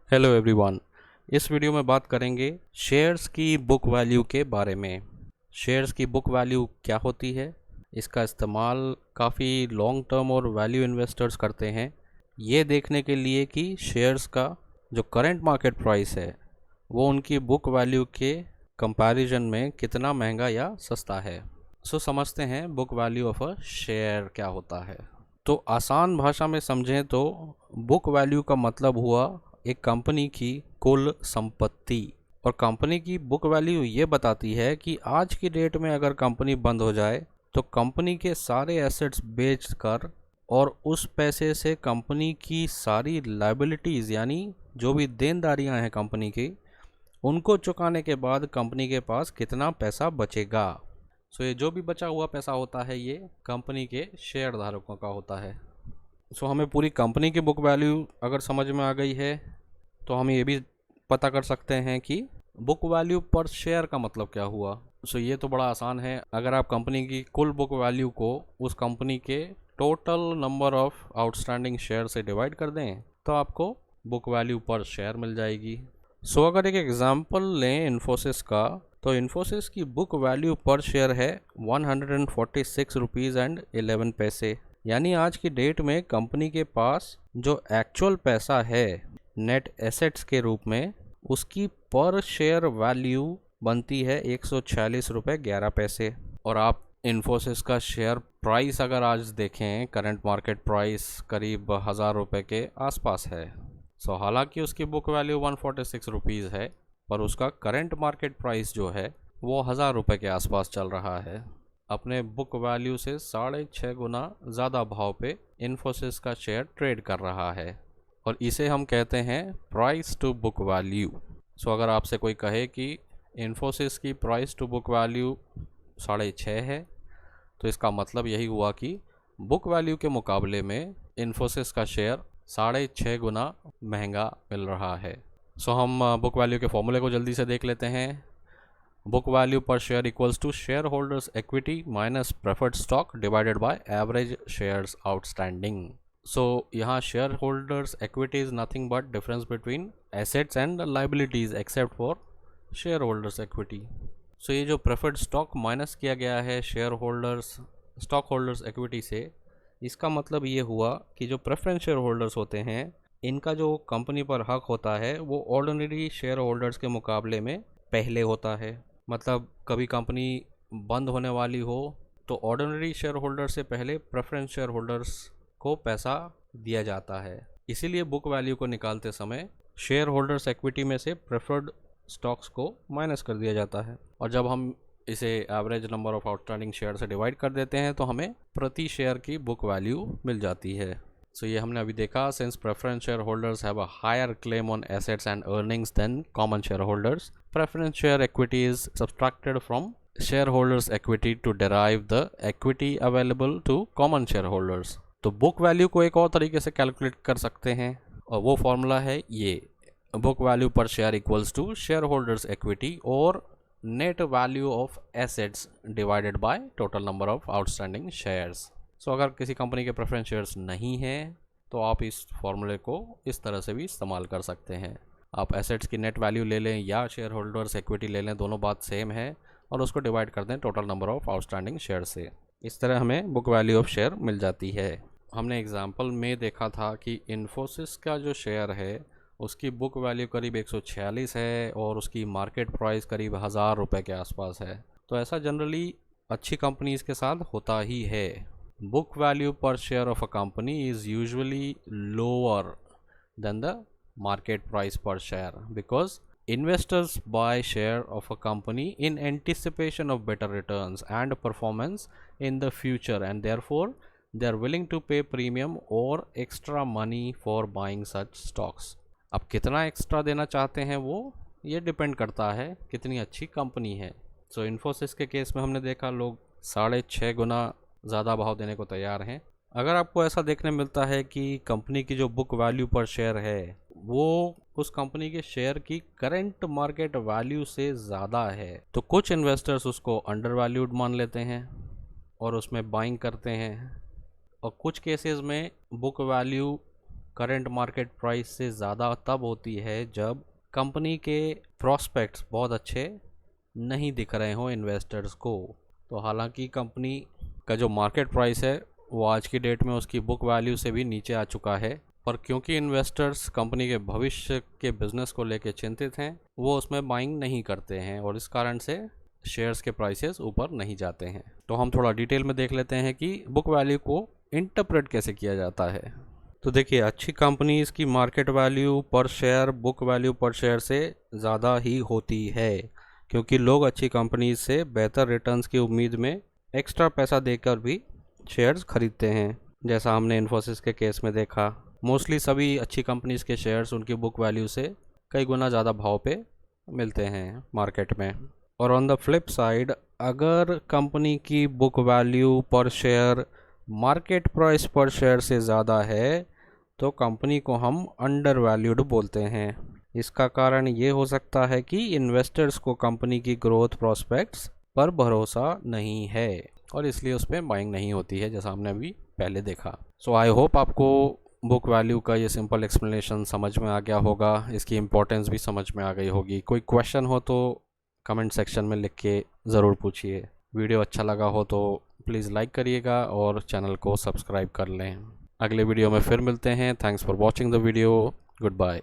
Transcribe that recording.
Hello everyone. इस video में बात करेंगे शेयर्स की बुक वैल्यू के बारे में। शेयर्स की बुक वैल्यू क्या होती है, इसका इस्तेमाल काफ़ी लॉन्ग टर्म और वैल्यू इन्वेस्टर्स करते हैं ये देखने के लिए कि शेयर्स का जो करंट मार्केट प्राइस है वो उनकी बुक वैल्यू के कंपैरिजन में कितना महंगा या सस्ता है। सो समझते हैं book value of a share क्या होता है। तो आसान भाषा में समझें तो बुक वैल्यू का मतलब हुआ एक कंपनी की कुल संपत्ति। और कंपनी की बुक वैल्यू ये बताती है कि आज की डेट में अगर कंपनी बंद हो जाए तो कंपनी के सारे एसेट्स बेचकर और उस पैसे से कंपनी की सारी लायबिलिटीज़ यानी जो भी देनदारियां हैं कंपनी की उनको चुकाने के बाद कंपनी के पास कितना पैसा बचेगा। सो ये जो भी बचा हुआ पैसा होता है ये कंपनी के शेयर धारकों का होता है। सो हमें पूरी कंपनी की बुक वैल्यू अगर समझ में आ गई है तो हम ये भी पता कर सकते हैं कि बुक वैल्यू पर शेयर का मतलब क्या हुआ। सो ये तो बड़ा आसान है। अगर आप कंपनी की कुल बुक वैल्यू को उस कंपनी के total number of outstanding share से डिवाइड कर दें तो आपको बुक वैल्यू पर शेयर मिल जाएगी। सो अगर एक एग्जांपल लें इन्फोसिस का तो इन्फोसिस की बुक वैल्यू पर शेयर है 146 रुपीज़ एंड 11 पैसे। यानी आज की डेट में कंपनी के पास जो एक्चुअल पैसा है नेट एसेट्स के रूप में उसकी पर शेयर वैल्यू बनती है 146 रुपये 11 पैसे। और आप इन्फोसिस का शेयर प्राइस अगर आज देखें करंट मार्केट प्राइस करीब 1000 रुपये के आसपास है। सो हालांकि उसकी बुक वैल्यू 146 रुपीज़ है पर उसका करंट मार्केट प्राइस जो है वो 1000 रुपये के आसपास चल रहा है। अपने बुक वैल्यू से 6.5 गुना ज़्यादा भाव पे इन्फोसिस का शेयर ट्रेड कर रहा है और इसे हम कहते हैं प्राइस टू बुक वैल्यू। सो अगर आपसे कोई कहे कि इन्फोसिस की प्राइस टू बुक वैल्यू 6.5 है तो इसका मतलब यही हुआ कि बुक वैल्यू के मुकाबले में इन्फोसिस का शेयर 6.5 गुना महंगा मिल रहा है। सो हम बुक वैल्यू के फॉर्मूले को जल्दी से देख लेते हैं। Book value per share equals to share holders equity minus preferred stock divided by average shares outstanding. So यहाँ share holders equity is nothing but difference between assets and liabilities except for share holders equity. So ये जो preferred stock minus किया गया है share holders stock holders equity से, इसका मतलब ये हुआ कि जो प्रेफरेंस शेयर होल्डर्स होते हैं इनका जो कंपनी पर हक होता है वो ऑर्डिनरी शेयर होल्डर्स के मुकाबले में पहले होता है। मतलब कभी कंपनी बंद होने वाली हो तो ऑर्डिनरी शेयर होल्डर से पहले प्रेफरेंस शेयर होल्डर्स को पैसा दिया जाता है। इसीलिए बुक वैल्यू को निकालते समय शेयर होल्डर्स इक्विटी में से प्रेफर्ड स्टॉक्स को माइनस कर दिया जाता है और जब हम इसे average number of outstanding share से डिवाइड कर देते हैं तो हमें प्रति शेयर की बुक वैल्यू मिल जाती है। सो ये हमने अभी देखा, since preference share holders have a higher claim on assets and earnings than common share holders, preference share equity is subtracted from share holders equity to derive the equity available to common share holders. तो book value को एक और तरीके से calculate कर सकते हैं और वो फॉर्मूला है ये, book value per share equals to share holders equity और net value of assets divided by total number of outstanding shares. So अगर किसी कंपनी के प्रेफरेंस शेयर्स नहीं हैं तो आप इस फॉर्मूले को इस तरह से भी इस्तेमाल कर सकते हैं। आप एसेट्स की नेट वैल्यू ले लें या शेयर होल्डर्स इक्विटी ले लें, दोनों बात सेम है, और उसको डिवाइड कर दें total number of outstanding share से। इस तरह हमें बुक वैल्यू ऑफ शेयर मिल जाती है। हमने एग्जाम्पल में देखा था कि इन्फोसिस का जो शेयर है उसकी बुक वैल्यू करीब 146 है और उसकी मार्केट प्राइस करीब 1000 रुपये के आसपास है। तो ऐसा जनरली अच्छी कंपनीज़ के साथ होता ही है। Book value per share of a company is usually lower than the market price per share because investors buy share of a company in anticipation of better returns and performance in the future and therefore they are willing to pay premium or extra money for buying such stocks। अब कितना extra देना चाहते हैं वो ये depend करता है कितनी अच्छी कंपनी है। सो इन्फोसिस के केस में हमने देखा लोग 6.5 गुना ज़्यादा भाव देने को तैयार हैं। अगर आपको ऐसा देखने मिलता है कि कंपनी की जो बुक वैल्यू पर शेयर है वो उस कंपनी के शेयर की करंट मार्केट वैल्यू से ज़्यादा है तो कुछ इन्वेस्टर्स उसको अंडर वैल्यूड मान लेते हैं और उसमें बाइंग करते हैं, और कुछ केसेस में book value current market price से ज़्यादा तब होती है जब कंपनी के प्रॉस्पेक्ट्स बहुत अच्छे नहीं दिख रहे हों इन्वेस्टर्स को। तो हालांकि कंपनी का जो मार्केट प्राइस है वो आज की डेट में उसकी बुक वैल्यू से भी नीचे आ चुका है, पर क्योंकि इन्वेस्टर्स कंपनी के भविष्य के बिजनेस को लेकर चिंतित हैं, वो उसमें बाइंग नहीं करते हैं और इस कारण से शेयर्स के प्राइसेस ऊपर नहीं जाते हैं। तो हम थोड़ा डिटेल में देख लेते हैं कि बुक वैल्यू को इंटरप्रेट कैसे किया जाता है। तो देखिए, अच्छी कंपनीज की market value per share book value per share से ज़्यादा ही होती है, क्योंकि लोग अच्छी कंपनीज से बेहतर रिटर्न्स की उम्मीद में एक्स्ट्रा पैसा देकर भी शेयर्स खरीदते हैं। जैसा हमने इन्फोसिस के केस में देखा, मोस्टली सभी अच्छी कंपनीज के शेयर्स उनकी बुक वैल्यू से कई गुना ज़्यादा भाव पे मिलते हैं मार्केट में। और ऑन द फ्लिप साइड, अगर कंपनी की book value per share market price पर शेयर से ज़्यादा है तो कंपनी को हम अंडर वैल्यूड बोलते हैं। इसका कारण ये हो सकता है कि इन्वेस्टर्स को कंपनी की ग्रोथ प्रॉस्पेक्ट्स पर भरोसा नहीं है और इसलिए उस पर बाइंग नहीं होती है, जैसा हमने अभी पहले देखा। सो आई होप आपको बुक वैल्यू का ये सिंपल एक्सप्लेनेशन समझ में आ गया होगा, इसकी इम्पोर्टेंस भी समझ में आ गई होगी। कोई क्वेश्चन हो तो कमेंट सेक्शन में लिख के ज़रूर पूछिए। वीडियो अच्छा लगा हो तो प्लीज़ लाइक करिएगा और चैनल को सब्सक्राइब कर लें। अगले वीडियो में फिर मिलते हैं। Thanks for watching the video. Good bye.